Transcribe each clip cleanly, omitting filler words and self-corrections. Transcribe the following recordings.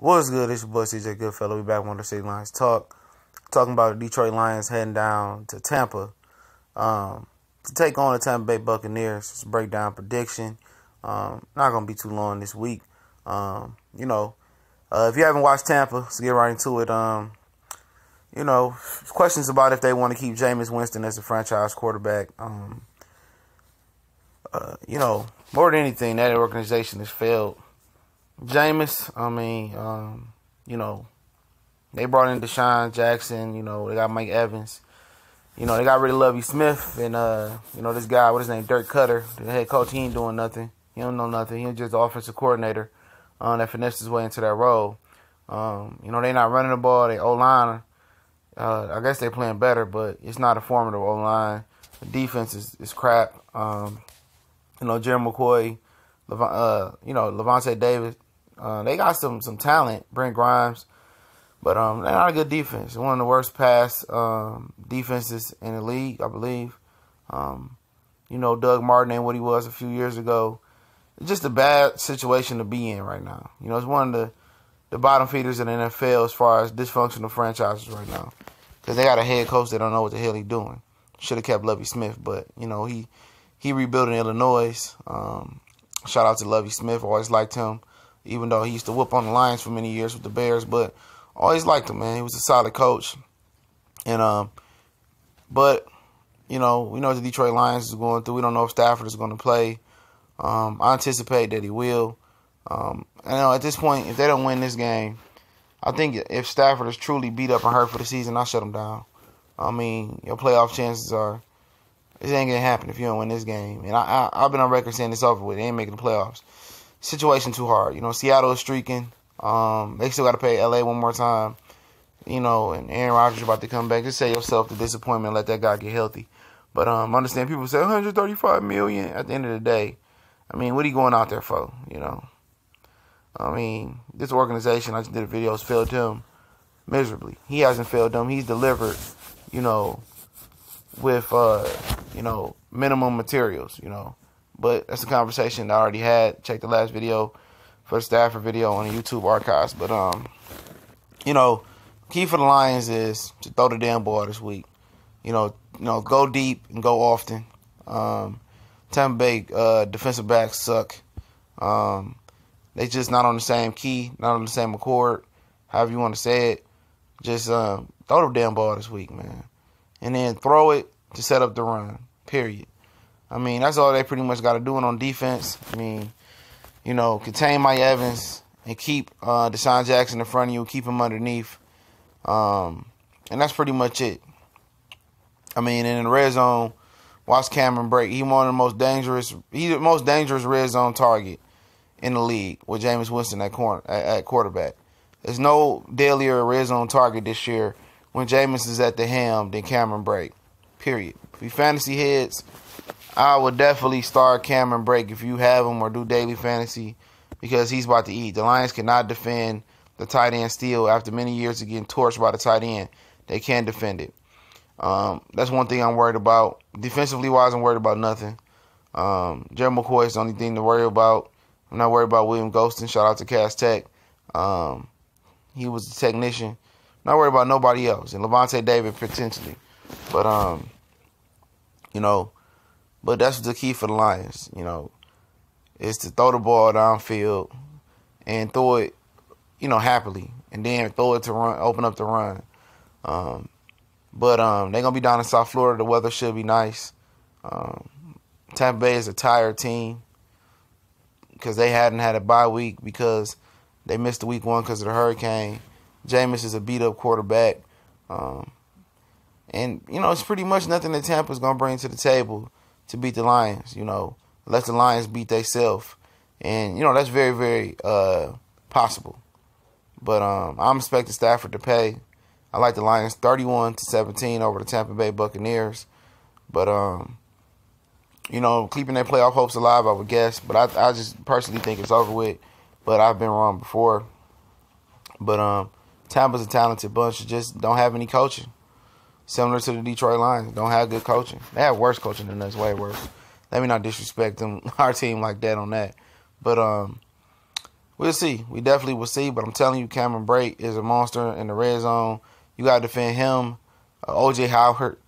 What's good? It's your boy CJ Goodfellow. We back on the City Lions Talk. Talking about the Detroit Lions heading down to Tampa to take on the Tampa Bay Buccaneers. Just break down prediction. Not going to be too long this week. If you haven't watched Tampa, let's get right into it. Questions about if they want to keep Jameis Winston as a franchise quarterback. More than anything, that organization has failed. Jameis, they brought in Deshaun Jackson, they got Mike Evans, they got rid of Lovie Smith, and, this guy, what his name, Dirk Cutter, the head coach, he ain't doing nothing. He don't know nothing. He's just the offensive coordinator that finessed his way into that role. They not running the ball. They O-line, I guess they playing better, but it's not a formidable O-line. The defense is crap. Jerry McCoy, Levante David, they got some talent, Brent Grimes, but they're not a good defense. One of the worst pass defenses in the league, I believe. Doug Martin ain't what he was a few years ago. It's just a bad situation to be in right now. It's one of the bottom feeders in the NFL as far as dysfunctional franchises right now, because they got a head coach that don't know what the hell he's doing. Should have kept Lovie Smith, but he rebuilt in Illinois. Shout out to Lovie Smith. Always liked him, even though he used to whoop on the Lions for many years with the Bears. But always liked him, man. He was a solid coach. And we know what the Detroit Lions is going through. We don't know if Stafford is going to play. I anticipate that he will. At this point, if they don't win this game, I think if Stafford is truly beat up and hurt for the season, I'll shut him down. Your playoff chances are, it ain't going to happen if you don't win this game. And I've been on record saying it's over with. They ain't making the playoffs. Situation too hard. Seattle is streaking. They still got to pay L.A. one more time. And Aaron Rodgers is about to come back. Just save yourself the disappointment and let that guy get healthy. But understand, people say $135 million at the end of the day. What are you going out there for, this organization, I just did a video, has failed him miserably. He hasn't failed them. He's delivered, with, minimum materials, But that's a conversation I already had. Check the last video for the Stafford video on the YouTube archives. But, key for the Lions is to throw the damn ball this week. Go deep and go often. Tampa Bay defensive backs suck. They just not on the same key, not on the same accord, however you want to say it. Just throw the damn ball this week, man. And then throw it to set up the run, period. That's all they pretty much got to do on defense. Contain Mike Evans and keep Deshaun Jackson in front of you, keep him underneath. And that's pretty much it. And in the red zone, watch Cameron Brake. He's the most dangerous red zone target in the league with Jameis Winston at quarterback. There's no deadlier red zone target this year when Jameis is at the helm than Cameron Brake. Period. For fantasy heads, I would definitely start Cameron Brake if you have him or do daily fantasy, because he's about to eat. The Lions cannot defend the tight end steal after many years of getting torched by the tight end. They can't defend it. That's one thing I'm worried about. Defensively wise, I'm worried about nothing. Jerry McCoy is the only thing to worry about. I'm not worried about William Golston. Shout out to Cass Tech. He was the technician. Not worried about nobody else. And Levante David potentially. But, but that's the key for the Lions, is to throw the ball downfield and throw it, happily. And then throw it to run, open up the run. But they're going to be down in South Florida. The weather should be nice. Tampa Bay is a tired team because they hadn't had a bye week because they missed the week one because of the hurricane. Jameis is a beat-up quarterback. It's pretty much nothing that Tampa's going to bring to the table to beat the Lions, unless the Lions beat themselves. And, that's very, very possible. But I'm expecting Stafford to pay. I like the Lions 31-17 over the Tampa Bay Buccaneers. But, keeping their playoff hopes alive, I would guess. But I just personally think it's over with. But I've been wrong before. But Tampa's a talented bunch. Just don't have any coaching. Similar to the Detroit Lions. Don't have good coaching. They have worse coaching than us, way worse. Let me not disrespect them, our team like that on that. But we'll see. We definitely will see. But I'm telling you, Cameron Brate is a monster in the red zone. You got to defend him, O.J. Howard,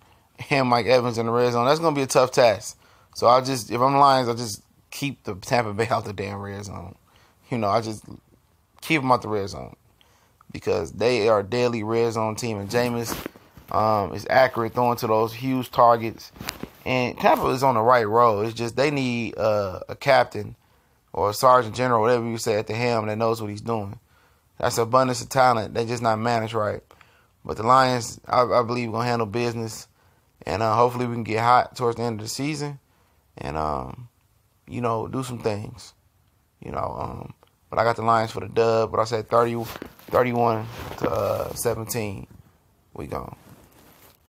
and Mike Evans in the red zone. That's going to be a tough task. So if I'm the Lions, I'll just keep the Tampa Bay out the damn red zone. I just keep them out the red zone because they are a deadly red zone team. And Jameis is accurate throwing to those huge targets. And Tampa is on the right road. It's just they need a captain or a sergeant general, whatever you say, at the helm that knows what he's doing. That's abundance of talent. They're just not managed right. But the Lions, I believe, are going to handle business. And hopefully we can get hot towards the end of the season and, do some things. But I got the Lions for the dub. But I said 31 to 17. We gone.